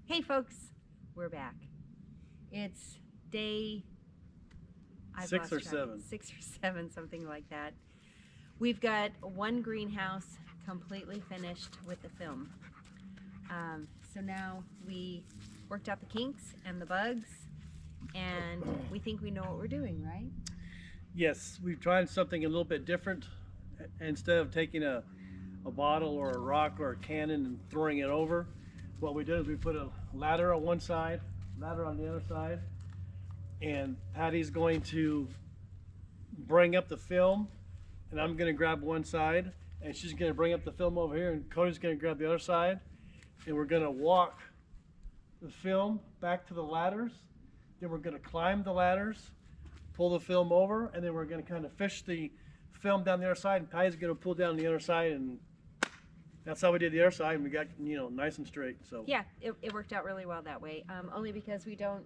Hey folks, we're back. It's day Six or seven. 6 or 7, something like that. We've got one greenhouse completely finished with the film. So now we worked out the kinks and the bugs, and we think we know what we're doing, right? Yes, we've tried something a little bit different. Instead of taking a bottle or a rock or a cannon and throwing it over, what we did is we put a ladder on one side, ladder on the other side, and Patty's going to bring up the film, and I'm going to grab one side, and she's going to bring up the film over here, and Cody's going to grab the other side, and we're going to walk the film back to the ladders. Then we're going to climb the ladders, pull the film over, and then we're going to kind of fish the film down the other side, and Patty's going to pull down the other side, and that's how we did the other side, and we got, nice and straight. So yeah, it worked out really well that way. Only because we don't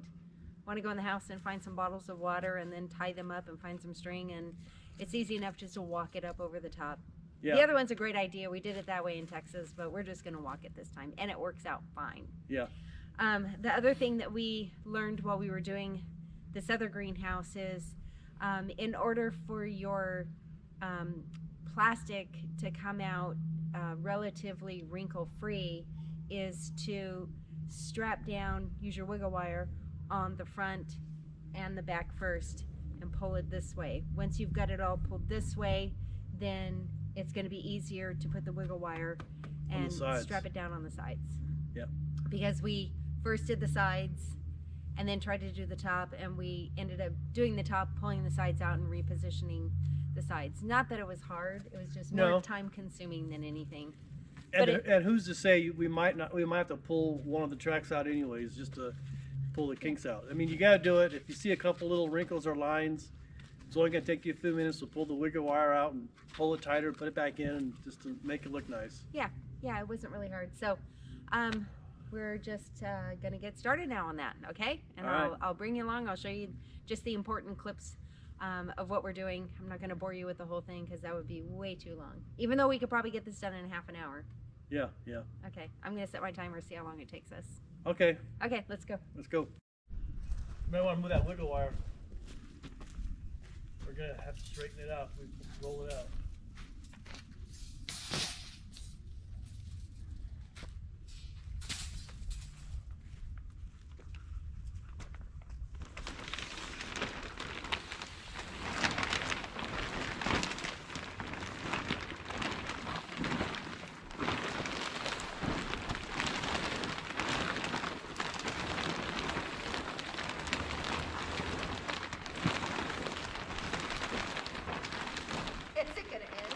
want to go in the house and find some bottles of water and then tie them up and find some string, and it's easy enough just to walk it up over the top. yeah, The other one's a great idea. We did it that way in Texas, but we're just going to walk it this time, and it works out fine. yeah, The other thing that we learned while we were doing this other greenhouse is in order for your plastic to come out relatively wrinkle-free is to strap down, use your wiggle wire on the front and the back first and pull it this way. Once you've got it all pulled this way, then it's going to be easier to put the wiggle wire and strap it down on the sides. Yep. Because we first did the sides and then tried to do the top, and we ended up doing the top, pulling the sides out and repositioning the sides. Not that it was hard, it was just more time consuming than anything. and who's to say we might have to pull one of the tracks out anyways, just to pull the kinks out. I mean, you got to do it. If you see a couple little wrinkles or lines, it's only going to take you a few minutes to pull the wiggle wire out and pull it tighter, put it back in, and just to make it look nice. Yeah, it wasn't really hard. So we're just going to get started now on that, okay? And I'll bring you along. I'll show you just the important clips of what we're doing. I'm not going to bore you with the whole thing because that would be way too long, even though we could probably get this done in half an hour. Yeah. Okay, I'm going to set my timer, see how long it takes us. Okay, Okay, let's go. let's go. You might want to move that wiggle wire. We're going to have to straighten it out. We roll it out. Is it gonna end?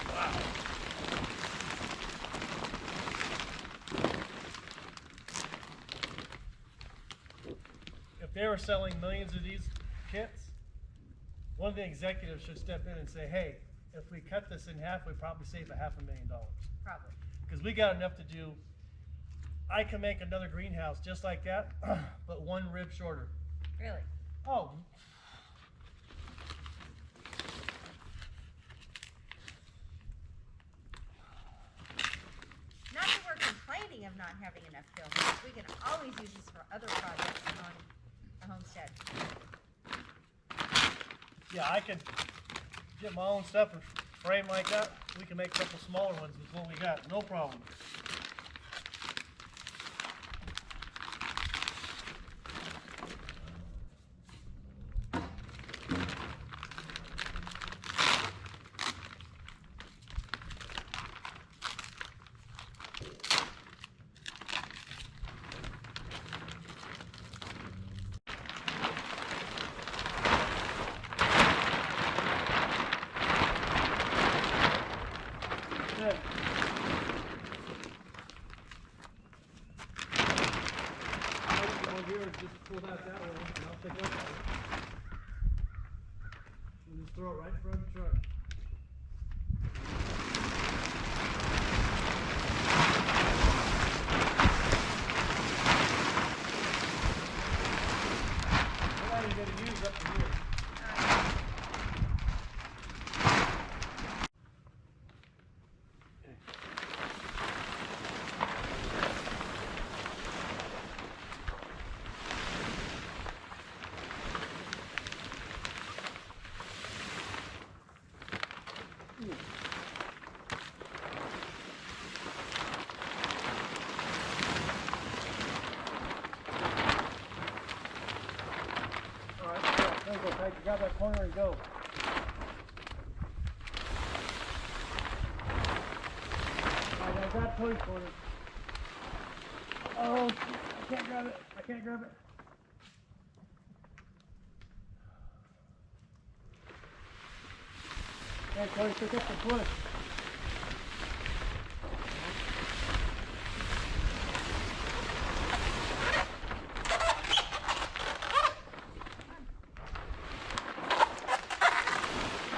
Wow. If they were selling millions of these kits, one of the executives should step in and say, hey, if we cut this in half, we probably save $500,000. Probably. Because we got enough to do. I can make another greenhouse just like that, but one rib shorter. Really? Oh. Not that we're complaining of not having enough film, because we can always use this for other projects on the homestead. Yeah, I could get my own stuff and frame like that. We can make a couple smaller ones with what we got, no problem. Good. Over here, just pull that way, and I'll take a look at it. And just throw it right in front of the truck. We're not even going to use up to here. grab that corner and go. Alright, now grab Tony's corner. Oh, I can't grab it. I can't grab it. Hey, Tony, pick up the push.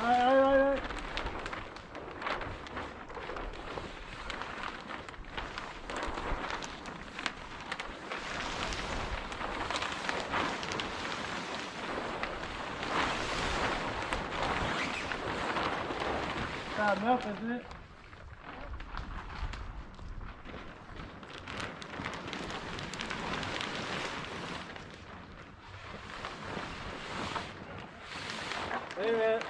Alright. About enough, isn't it? Wait a minute.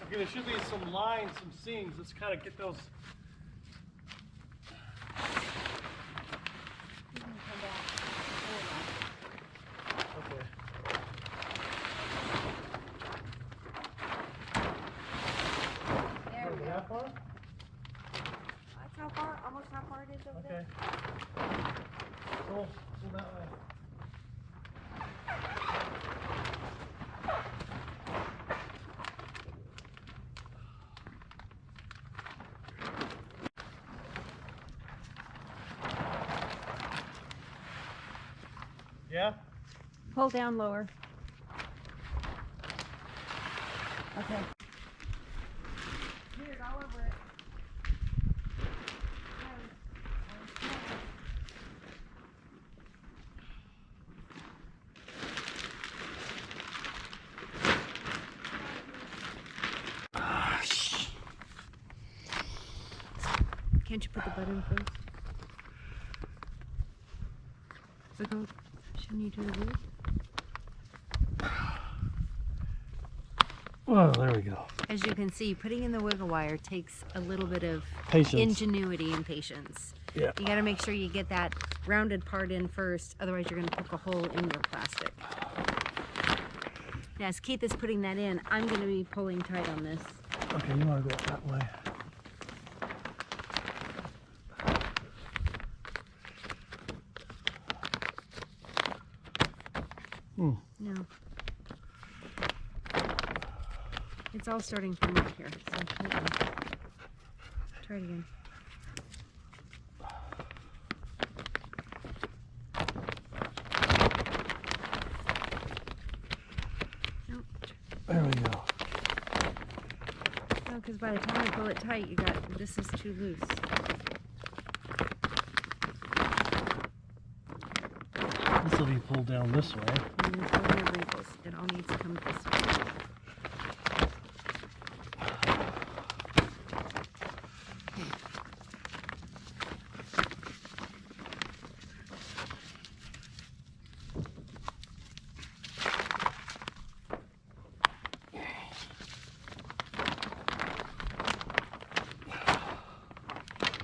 Okay, there should be some lines, some seams. Let's kind of get those. Okay. There we go. That far? That's how far, almost how far it is over there. Okay. Pull that way. Yeah? Pull down lower. Okay. Weird, all over it. Can't you put the button first? So go, shouldn't you do the wood? Oh, there we go. As you can see, putting in the wiggle wire takes a little bit of Patience. ingenuity and patience. Yeah. You got to make sure you get that rounded part in first, otherwise you're going to poke a hole in your plastic. Now, as Keith is putting that in, I'm going to be pulling tight on this. Okay, you want to go that way. No. It's all starting from right here, so hold on. Try it again. Nope. There we go. No, because by the time you pull it tight, you got, this is too loose. This will be pulled down this way. And you pull your wrinkles. It all needs to come this way.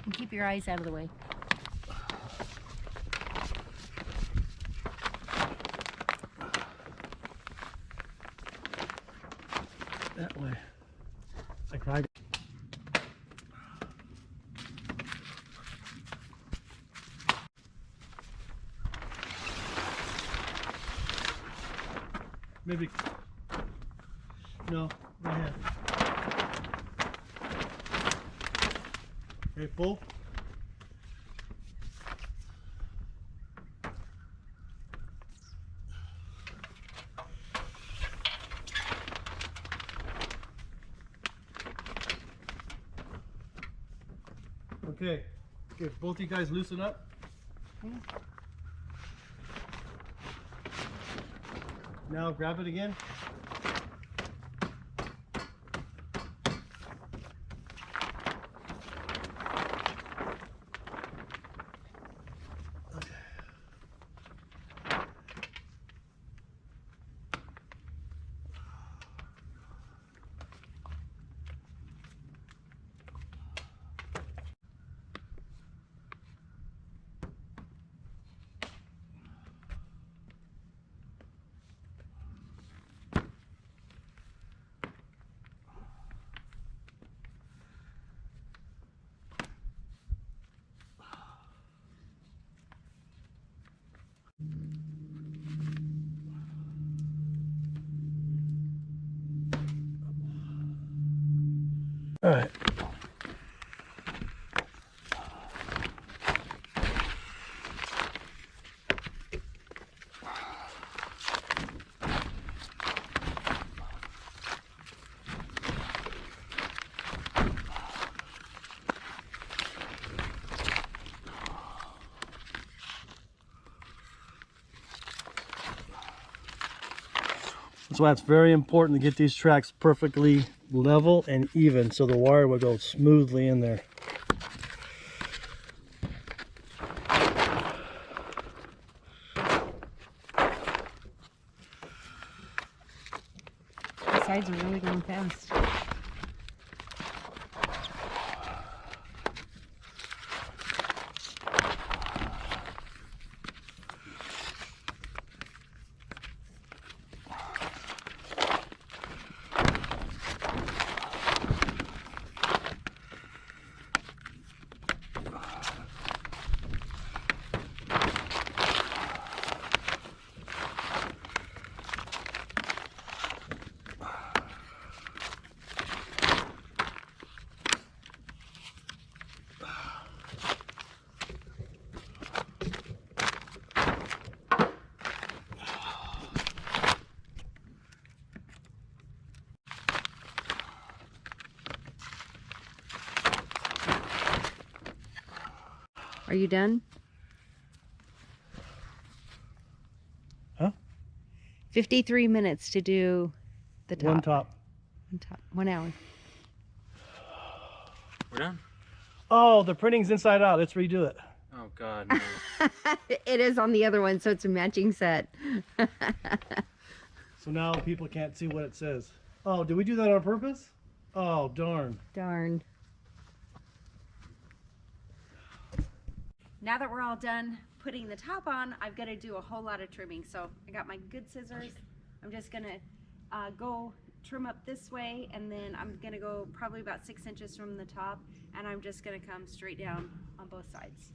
And keep your eyes out of the way. That way. Like right. Maybe. No, go ahead. Okay, pull. Okay, if both you guys loosen up. Now grab it again. All right. That's why it's very important to get these tracks perfectly level and even so the wire will go smoothly in there. The sides are really going fast. Are you done? Huh? 53 minutes to do the top. One top. 1 hour. We're done. Oh, the printing's inside out. Let's redo it. Oh God. No. It is on the other one, so it's a matching set. So now people can't see what it says. Oh, did we do that on purpose? Oh, darn. Darn. Now that we're all done putting the top on, I've got to do a whole lot of trimming. So I got my good scissors. I'm just going to go trim up this way, and then I'm going to go probably about 6 inches from the top, and I'm just going to come straight down on both sides.